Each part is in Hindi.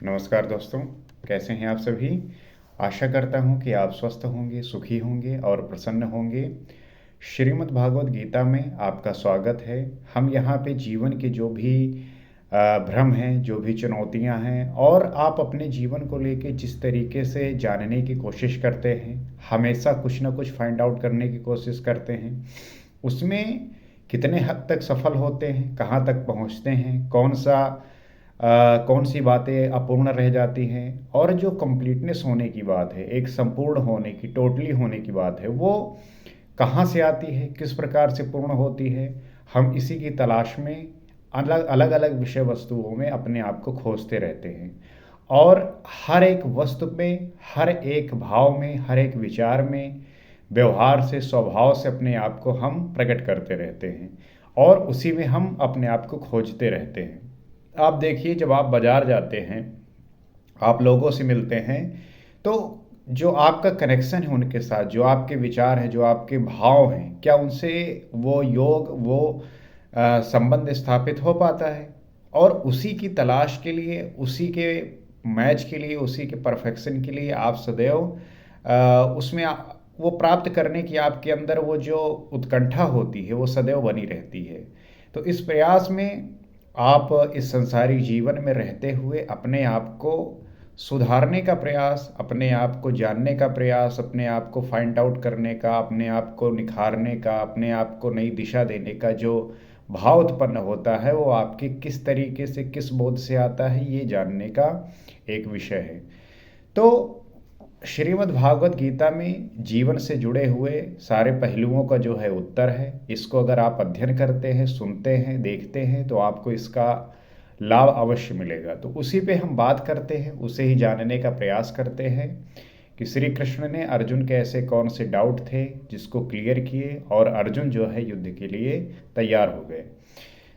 नमस्कार दोस्तों, कैसे हैं आप सभी? आशा करता हूँ कि आप स्वस्थ होंगे, सुखी होंगे और प्रसन्न होंगे। श्रीमद् भागवत गीता में आपका स्वागत है। हम यहाँ पे जीवन के जो भी भ्रम हैं, जो भी चुनौतियाँ हैं और आप अपने जीवन को लेके जिस तरीके से जानने की कोशिश करते हैं, हमेशा कुछ ना कुछ फाइंड आउट करने की कोशिश करते हैं, उसमें कितने हद तक सफल होते हैं, कहाँ तक पहुँचते हैं, कौन सी बातें अपूर्ण रह जाती हैं और जो कंप्लीटनेस होने की बात है, एक संपूर्ण होने की, टोटली होने की बात है, वो कहाँ से आती है, किस प्रकार से पूर्ण होती है। हम इसी की तलाश में अलग अलग अलग विषय वस्तुओं में अपने आप को खोजते रहते हैं और हर एक वस्तु में, हर एक भाव में, हर एक विचार में, व्यवहार से, स्वभाव से अपने आप को हम प्रकट करते रहते हैं और उसी में हम अपने आप को खोजते रहते हैं। आप देखिए, जब आप बाज़ार जाते हैं, आप लोगों से मिलते हैं, तो जो आपका कनेक्शन है उनके साथ, जो आपके विचार हैं, जो आपके भाव हैं, क्या उनसे वो संबंध स्थापित हो पाता है? और उसी की तलाश के लिए, उसी के मैच के लिए, उसी के परफेक्शन के लिए आप सदैव वो प्राप्त करने की आपके अंदर वो जो उत्कंठा होती है, वो सदैव बनी रहती है। तो इस प्रयास में आप इस संसारिक जीवन में रहते हुए अपने आप को सुधारने का प्रयास, अपने आप को जानने का प्रयास, अपने आप को फाइंड आउट करने का, अपने आप को निखारने का, अपने आप को नई दिशा देने का जो भाव उत्पन्न होता है, वो आपके किस तरीके से, किस बोध से आता है, ये जानने का एक विषय है। तो श्रीमद् भागवत गीता में जीवन से जुड़े हुए सारे पहलुओं का जो है उत्तर है। इसको अगर आप अध्ययन करते हैं, सुनते हैं, देखते हैं, तो आपको इसका लाभ अवश्य मिलेगा। तो उसी पे हम बात करते हैं, उसे ही जानने का प्रयास करते हैं कि श्री कृष्ण ने अर्जुन के ऐसे कौन से डाउट थे जिसको क्लियर किए और अर्जुन जो है युद्ध के लिए तैयार हो गए।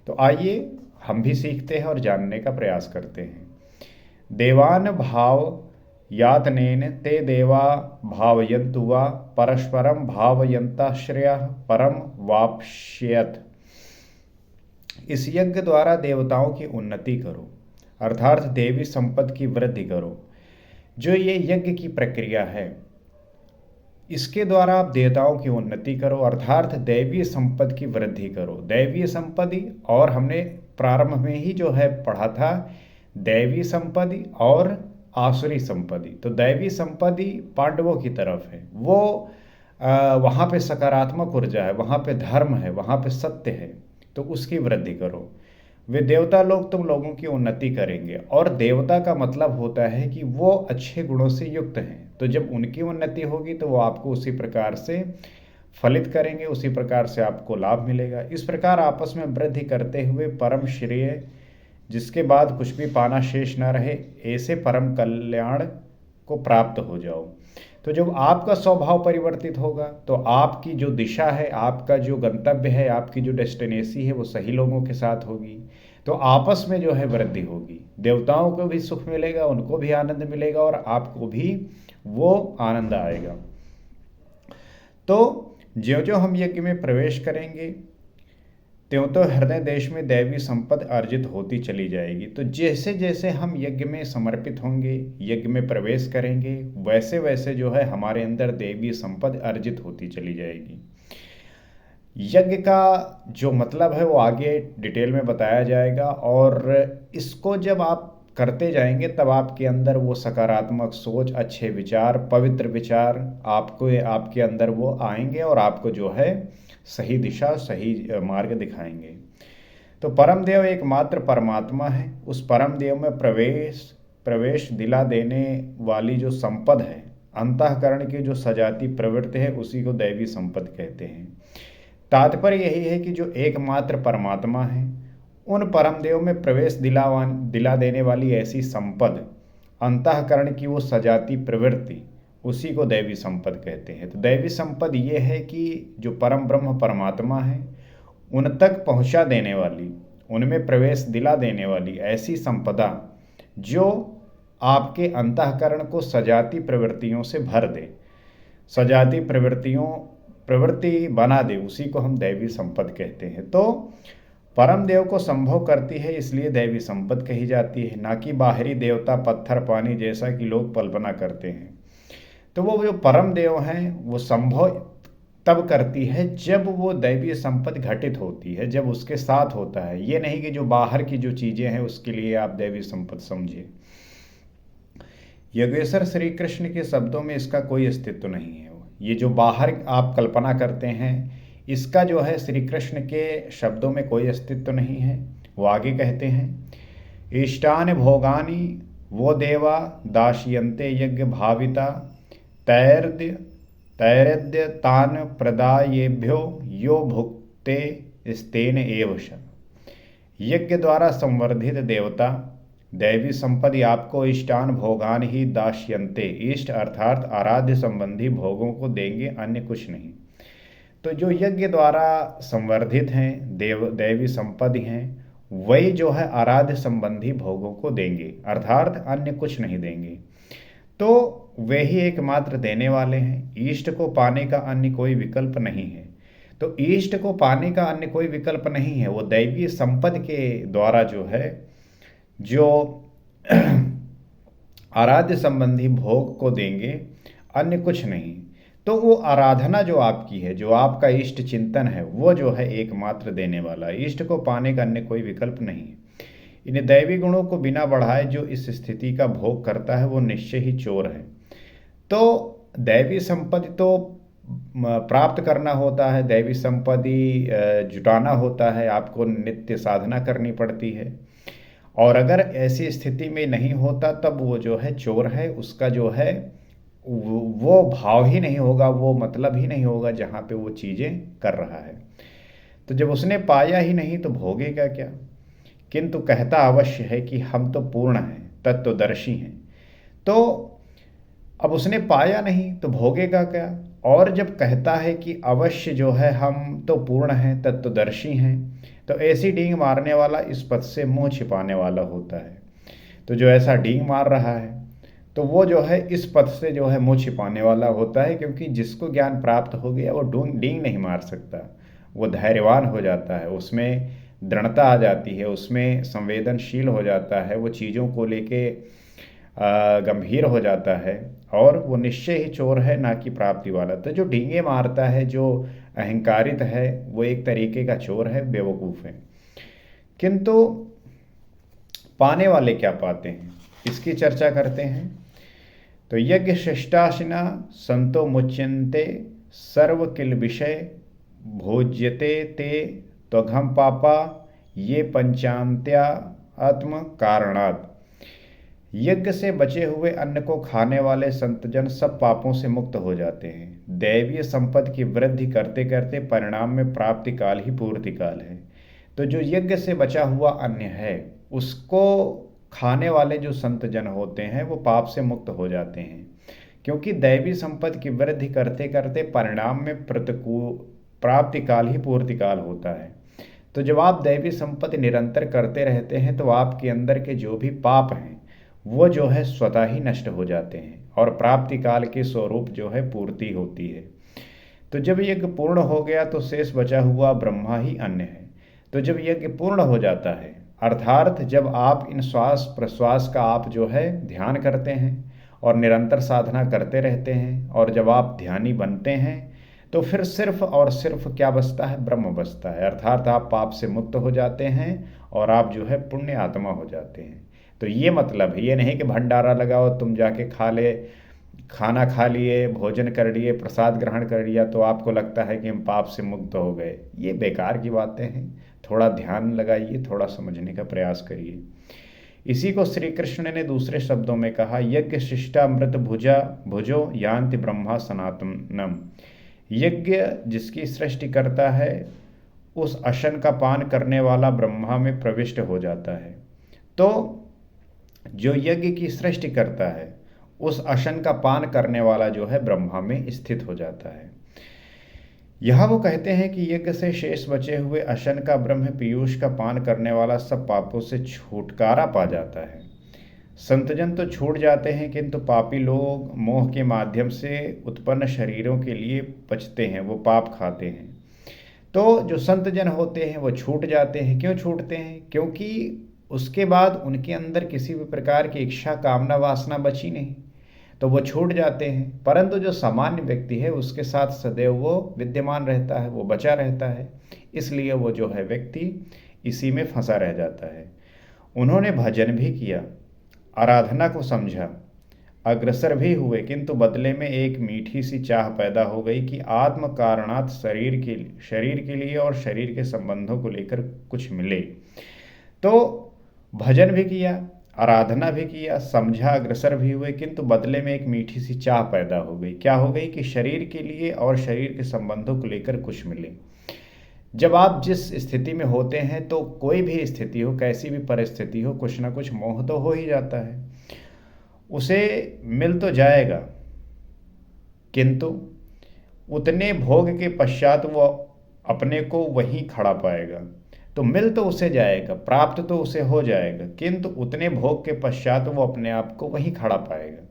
तो आइए हम भी सीखते हैं और जानने का प्रयास करते हैं। देवान भाव यातनेन ते देवा भावयन्तु वा परस्परं भावयन्ताश्रयः परम वाप्स्येत्। इस यज्ञ द्वारा देवताओं की उन्नति करो, अर्थात देवी संपद की वृद्धि करो। जो ये यज्ञ की प्रक्रिया है, इसके द्वारा आप देवताओं की उन्नति करो, अर्थात दैवीय संपद की वृद्धि करो। दैवीय संपत्ति, और हमने प्रारंभ में ही जो है पढ़ा था, दैवी संपत्ति और आसुरी संपत्ति। तो दैवी संपत्ति पांडवों की तरफ है, वो वहाँ पे सकारात्मक ऊर्जा है, वहाँ पे धर्म है, वहाँ पे सत्य है, तो उसकी वृद्धि करो। वे देवता लोग तुम लोगों की उन्नति करेंगे, और देवता का मतलब होता है कि वो अच्छे गुणों से युक्त हैं। तो जब उनकी उन्नति होगी तो वो आपको उसी प्रकार से फलित करेंगे, उसी प्रकार से आपको लाभ मिलेगा। इस प्रकार आपस में वृद्धि करते हुए परम श्रेय, जिसके बाद कुछ भी पाना शेष न रहे, ऐसे परम कल्याण को प्राप्त हो जाओ। तो जब आपका स्वभाव परिवर्तित होगा तो आपकी जो दिशा है, आपका जो गंतव्य है, आपकी जो डेस्टिनेसी है, वो सही लोगों के साथ होगी। तो आपस में जो है वृद्धि होगी, देवताओं को भी सुख मिलेगा, उनको भी आनंद मिलेगा और आपको भी वो आनंद आएगा। तो ज्यों ज्यों हम यज्ञ में प्रवेश करेंगे, त्यों तो हृदय देश में दैवी संपद अर्जित होती चली जाएगी। तो जैसे जैसे हम यज्ञ में समर्पित होंगे, यज्ञ में प्रवेश करेंगे, वैसे वैसे जो है हमारे अंदर दैवी संपद अर्जित होती चली जाएगी। यज्ञ का जो मतलब है वो आगे डिटेल में बताया जाएगा, और इसको जब आप करते जाएंगे तब आपके अंदर वो सकारात्मक सोच, अच्छे विचार, पवित्र विचार आपके अंदर वो आएंगे और आपको जो है सही दिशा, सही मार्ग दिखाएंगे। तो परम देव एकमात्र परमात्मा है। उस परम देव में प्रवेश दिला देने वाली जो संपद है, अंतःकरण की जो सजाती प्रवृत्ति है, उसी को दैवी संपद कहते हैं। तात्पर्य यही है कि जो एकमात्र परमात्मा है, उन परम देव में प्रवेश दिला देने वाली ऐसी संपद, अंतःकरण की वो सजाती प्रवृत्ति, उसी को दैवी संपद कहते हैं। तो दैवी संपद ये है कि जो परम ब्रह्म परमात्मा है, उन तक पहुंचा देने वाली, उनमें प्रवेश दिला देने वाली ऐसी संपदा जो आपके अंतःकरण को सजाती प्रवृत्तियों से भर दे, सजाती प्रवृत्ति बना दे, उसी को हम दैवी संपद कहते हैं। तो परम देव को संभव करती है, इसलिए दैवी संपत्ति कही जाती है, ना कि बाहरी देवता पत्थर पानी जैसा कि लोग कल्पना करते हैं। तो वो जो परम देव हैं वो संभव तब करती है जब वो दैवीय संपत्ति घटित होती है, जब उसके साथ होता है। ये नहीं कि जो बाहर की जो चीज़ें हैं उसके लिए आप दैवीय संपत्ति समझिए। योगेश्वर श्री कृष्ण के शब्दों में इसका कोई अस्तित्व नहीं है। ये जो बाहर आप कल्पना करते हैं इसका जो है श्री कृष्ण के शब्दों में कोई अस्तित्व नहीं है। वो आगे कहते हैं, इष्टान भोगानी वो देवा दाशयन्ते यज्ञ भाविता तैर्द्य तैरद्य तान प्रदायेभ्यो यो भुक्ते स्तेन एव श। यज्ञ द्वारा संवर्धित देवता दैवी संपत्ति आपको इष्टान भोगान ही दाशयन्ते, इष्ट अर्थात आराध्य संबंधी भोगों को देंगे, अन्य कुछ नहीं। तो जो यज्ञ द्वारा संवर्धित हैं दैवी संपत्ति हैं वही जो है आराध्य संबंधी भोगों को देंगे, अर्थात अन्य कुछ नहीं देंगे। तो वे ही एकमात्र देने वाले हैं। इष्ट को पाने का अन्य कोई विकल्प नहीं है। तो इष्ट को पाने का अन्य कोई विकल्प नहीं है। वो दैवीय संपत्ति के द्वारा जो है जो आराध्य संबंधी भोग को देंगे, अन्य कुछ नहीं। तो वो आराधना जो आपकी है, जो आपका इष्ट चिंतन है, वो जो है एकमात्र देने वाला है। इष्ट को पाने का अन्य कोई विकल्प नहीं है। इन दैवी गुणों को बिना बढ़ाए जो इस स्थिति का भोग करता है वो निश्चय ही चोर है। तो दैवी संपत्ति तो प्राप्त करना होता है, दैवी संपत्ति जुटाना होता है, आपको नित्य साधना करनी पड़ती है। और अगर ऐसी स्थिति में नहीं होता तब वो जो है चोर है। उसका जो है वो भाव ही नहीं होगा, वो मतलब ही नहीं होगा जहाँ पे वो चीज़ें कर रहा है। तो जब उसने पाया ही नहीं तो भोगेगा क्या। किंतु कहता अवश्य है कि हम तो पूर्ण हैं, तत्वदर्शी हैं। तो अब उसने पाया नहीं तो भोगेगा क्या। और जब कहता है कि अवश्य जो है हम तो पूर्ण हैं, तत्वदर्शी हैं, तो ऐसी डींग मारने वाला इस पद से मुंह छिपाने वाला होता है। तो जो ऐसा डींग मार रहा है तो वो जो है इस पद से जो है मुंह छिपाने वाला होता है, क्योंकि जिसको ज्ञान प्राप्त हो गया वो डींग नहीं मार सकता। वो धैर्यवान हो जाता है, उसमें दृढ़ता आ जाती है, उसमें संवेदनशील हो जाता है, वो चीज़ों को लेके गंभीर हो जाता है, और वो निश्चय ही चोर है, ना कि प्राप्ति वाला। तो जो डींगे मारता है, जो अहंकारित है, वो एक तरीके का चोर है, बेवकूफ़ है। किंतु पाने वाले क्या पाते हैं, इसकी चर्चा करते हैं। तो यज्ञ शिष्टाशिना संतो मुच्यन्ते सर्व किल विषय भोज्यते ते त्वघम पापा ये पंचांत्या आत्म कारणात्। यज्ञ से बचे हुए अन्न को खाने वाले संतजन सब पापों से मुक्त हो जाते हैं। दैवीय संपत्ति की वृद्धि करते करते परिणाम में प्राप्ति काल ही पूर्ति काल है। तो जो यज्ञ से बचा हुआ अन्न है उसको खाने वाले जो संतजन होते हैं वो पाप से मुक्त हो जाते हैं, क्योंकि दैवी संपत्ति की वृद्धि करते करते परिणाम में प्रतिकूल प्राप्ति काल ही पूर्ति काल होता है। तो जब आप दैवी संपत्ति निरंतर करते रहते हैं तो आपके अंदर के जो भी पाप हैं वो जो है स्वतः ही नष्ट हो जाते हैं, और प्राप्ति काल के स्वरूप जो है पूर्ति होती है। तो जब यज्ञ पूर्ण हो गया तो शेष बचा हुआ ब्रह्मा ही अन्य है। तो जब यज्ञ पूर्ण हो जाता है, अर्थात जब आप इन श्वास प्रश्वास का आप जो है ध्यान करते हैं और निरंतर साधना करते रहते हैं, और जब आप ध्यानी बनते हैं तो फिर सिर्फ और सिर्फ क्या बचता है, ब्रह्म बचता है। अर्थात आप पाप से मुक्त हो जाते हैं और आप जो है पुण्य आत्मा हो जाते हैं। तो ये मतलब है, ये नहीं कि भंडारा लगाओ, तुम जाके खाना खा लिए, भोजन कर लिए, प्रसाद ग्रहण कर लिया तो आपको लगता है कि हम पाप से मुक्त हो गए। ये बेकार की बातें हैं। थोड़ा ध्यान लगाइए, थोड़ा समझने का प्रयास करिए। इसी को श्री कृष्ण ने दूसरे शब्दों में कहा, यज्ञ शिष्टामृत भुजो यान्ति ब्रह्मा सनातनम। यज्ञ जिसकी सृष्टि करता है उस अशन का पान करने वाला ब्रह्मा में प्रविष्ट हो जाता है। तो जो यज्ञ की सृष्टि करता है उस अशन का पान करने वाला जो है ब्रह्मा में स्थित हो जाता है। यहाँ वो कहते हैं कि यज्ञ से शेष बचे हुए अशन का ब्रह्म पीयूष का पान करने वाला सब पापों से छुटकारा पा जाता है। संतजन तो छूट जाते हैं, किंतु पापी लोग मोह के माध्यम से उत्पन्न शरीरों के लिए बचते हैं, वो पाप खाते हैं। तो जो संत जन होते हैं वो छूट जाते हैं। क्यों छूटते हैं? क्योंकि उसके बाद उनके अंदर किसी भी प्रकार की इच्छा, कामना, वासना बची नहीं, तो वो छूट जाते हैं। परंतु जो सामान्य व्यक्ति है उसके साथ सदैव वो विद्यमान रहता है, वो बचा रहता है, इसलिए वो जो है व्यक्ति इसी में फंसा रह जाता है। उन्होंने भजन भी किया, आराधना को समझा, अग्रसर भी हुए, किंतु बदले में एक मीठी सी चाह पैदा हो गई कि आत्म कारणात शरीर के लिए और शरीर के संबंधों को लेकर कुछ मिले। तो भजन भी किया, आराधना भी किया, समझा, अग्रसर भी हुए, किंतु बदले में एक मीठी सी चाह पैदा हो गई। क्या हो गई? कि शरीर के लिए और शरीर के संबंधों को लेकर कुछ मिले। जब आप जिस स्थिति में होते हैं, तो कोई भी स्थिति हो, कैसी भी परिस्थिति हो, कुछ ना कुछ मोह तो हो ही जाता है। उसे मिल तो जाएगा, किंतु उतने भोग के पश्चात वो अपने को वहीं खड़ा पाएगा। तो मिल तो उसे जाएगा, प्राप्त तो उसे हो जाएगा, किंतु उतने भोग के पश्चात वो अपने आप को वहीं खड़ा पाएगा।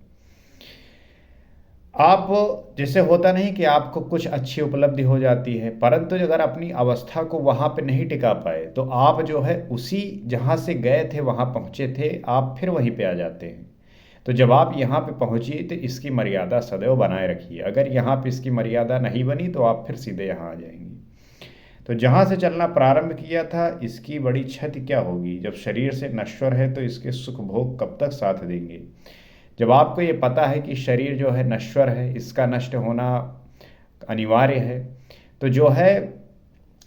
आप जैसे होता नहीं कि आपको कुछ अच्छी उपलब्धि हो जाती है, परंतु अगर अपनी अवस्था को वहाँ पे नहीं टिका पाए, तो आप जो है उसी जहाँ से गए थे वहाँ पहुँचे थे, आप फिर वहीं पे आ जाते हैं। तो जब आप यहाँ पे पहुँचिए तो इसकी मर्यादा सदैव बनाए रखिए। अगर यहाँ पे इसकी मर्यादा नहीं बनी तो आप फिर सीधे यहाँ आ जाएंगे। तो जहाँ से चलना प्रारंभ किया था, इसकी बड़ी क्षति क्या होगी? जब शरीर से नश्वर है तो इसके सुख भोग कब तक साथ देंगे? जब आपको ये पता है कि शरीर जो है नश्वर है, इसका नष्ट होना अनिवार्य है, तो जो है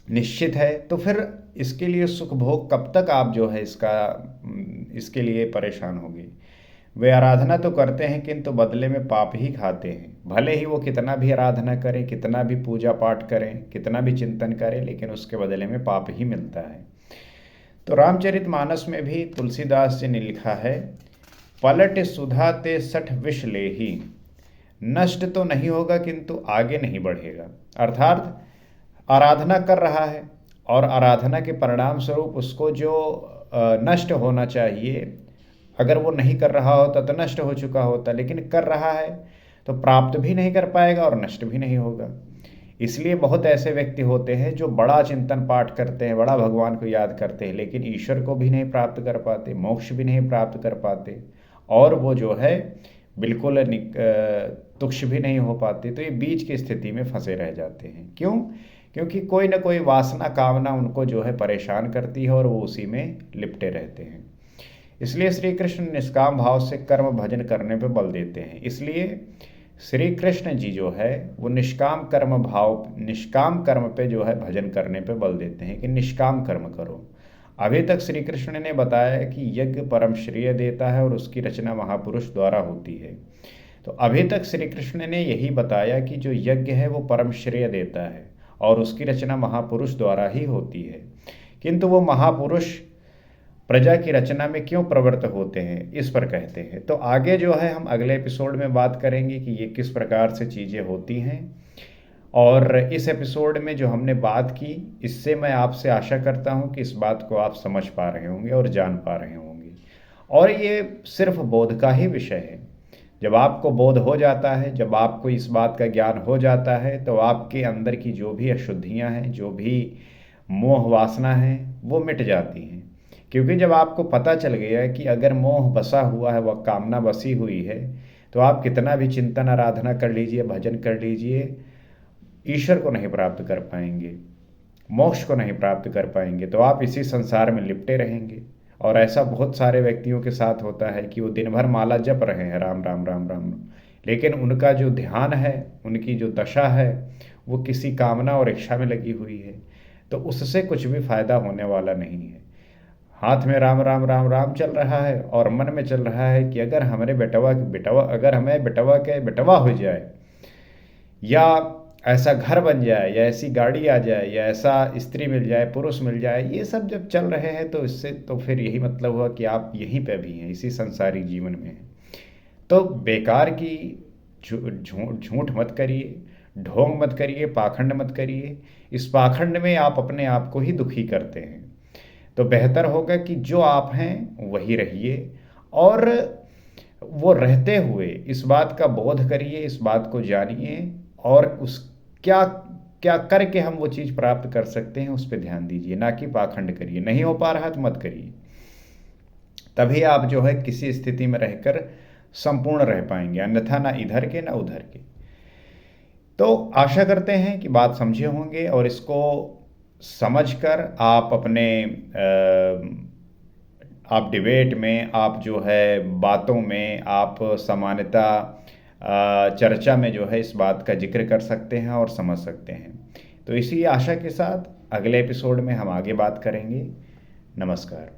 निश्चित है, तो फिर इसके लिए सुख भोग कब तक आप जो है इसके लिए परेशान होंगे। वे आराधना तो करते हैं, किंतु बदले में पाप ही खाते हैं। भले ही वो कितना भी आराधना करें, कितना भी पूजा पाठ करें, कितना भी चिंतन करें, लेकिन उसके बदले में पाप ही मिलता है। तो रामचरितमानस में भी तुलसीदास जी ने लिखा है, पलट सुधा ते सठ विष लेही, नष्ट तो नहीं होगा किंतु आगे नहीं बढ़ेगा। अर्थात आराधना कर रहा है और आराधना के परिणाम स्वरूप उसको जो नष्ट होना चाहिए, अगर वो नहीं कर रहा होता तो नष्ट हो चुका होता, लेकिन कर रहा है तो प्राप्त भी नहीं कर पाएगा और नष्ट भी नहीं होगा। इसलिए बहुत ऐसे व्यक्ति होते हैं जो बड़ा चिंतन पाठ करते हैं, बड़ा भगवान को याद करते हैं, लेकिन ईश्वर को भी नहीं प्राप्त कर पाते, मोक्ष भी नहीं प्राप्त कर पाते, और वो जो है बिल्कुल तुक्ष भी नहीं हो पाते। तो ये बीच की स्थिति में फंसे रह जाते हैं। क्यों? क्योंकि कोई ना कोई वासना, कामना उनको जो है परेशान करती है और वो उसी में लिपटे रहते हैं। इसलिए श्री कृष्ण निष्काम भाव से कर्म भजन करने पर बल देते हैं। इसलिए श्री कृष्ण जी जो है वो निष्काम कर्म पे जो है भजन करने पे बल देते हैं कि निष्काम कर्म करो। अभी तक श्री कृष्ण ने बताया कि यज्ञ परम श्रेय देता है और उसकी रचना महापुरुष द्वारा होती है। तो अभी तक श्री कृष्ण ने यही बताया कि जो यज्ञ है वो परम श्रेय देता है और उसकी रचना महापुरुष द्वारा ही होती है, किंतु वो महापुरुष प्रजा की रचना में क्यों प्रवृत्त होते हैं, इस पर कहते हैं। तो आगे जो है हम अगले एपिसोड में बात करेंगे कि ये किस प्रकार से चीज़ें होती हैं। और इस एपिसोड में जो हमने बात की, इससे मैं आपसे आशा करता हूँ कि इस बात को आप समझ पा रहे होंगे और जान पा रहे होंगे। और ये सिर्फ बोध का ही विषय है। जब आपको बोध हो जाता है, जब आपको इस बात का ज्ञान हो जाता है, तो आपके अंदर की जो भी अशुद्धियाँ हैं, जो भी मोह वासना है, वो मिट जाती हैं। क्योंकि जब आपको पता चल गया है कि अगर मोह बसा हुआ है, वह कामना बसी हुई है, तो आप कितना भी चिंतन आराधना कर लीजिए, भजन कर लीजिए, ईश्वर को नहीं प्राप्त कर पाएंगे, मोक्ष को नहीं प्राप्त कर पाएंगे। तो आप इसी संसार में लिपटे रहेंगे। और ऐसा बहुत सारे व्यक्तियों के साथ होता है कि वो दिन भर माला जप रहे हैं, राम राम राम राम, लेकिन उनका जो ध्यान है, उनकी जो दशा है, वो किसी कामना और इच्छा में लगी हुई है। तो उससे कुछ भी फायदा होने वाला नहीं है। हाथ में राम राम राम राम चल रहा है और मन में चल रहा है कि अगर हमारे अगर हमें बेटवा के बेटवा हो जाए, या ऐसा घर बन जाए, या ऐसी गाड़ी आ जाए, या ऐसा स्त्री मिल जाए, पुरुष मिल जाए, ये सब जब चल रहे हैं तो इससे तो फिर यही मतलब हुआ कि आप यहीं पे भी हैं, इसी संसारी जीवन में हैं। तो बेकार की झूठ मत करिए, ढोंग मत करिए, पाखंड मत करिए। इस पाखंड में आप अपने आप को ही दुखी करते हैं। तो बेहतर होगा कि जो आप हैं वही रहिए, और वो रहते हुए इस बात का बोध करिए, इस बात को जानिए, और उस क्या क्या करके हम वो चीज़ प्राप्त कर सकते हैं, उस पे ध्यान दीजिए, ना कि पाखंड करिए। नहीं हो पा रहा तो मत करिए। तभी आप जो है किसी स्थिति में रहकर संपूर्ण रह पाएंगे, अन्यथा ना इधर के ना उधर के। तो आशा करते हैं कि बात समझे होंगे और इसको समझकर आप अपने आप डिबेट में, आप जो है बातों में, आप सामान्यता चर्चा में जो है इस बात का जिक्र कर सकते हैं और समझ सकते हैं। तो इसी आशा के साथ अगले एपिसोड में हम आगे बात करेंगे। नमस्कार।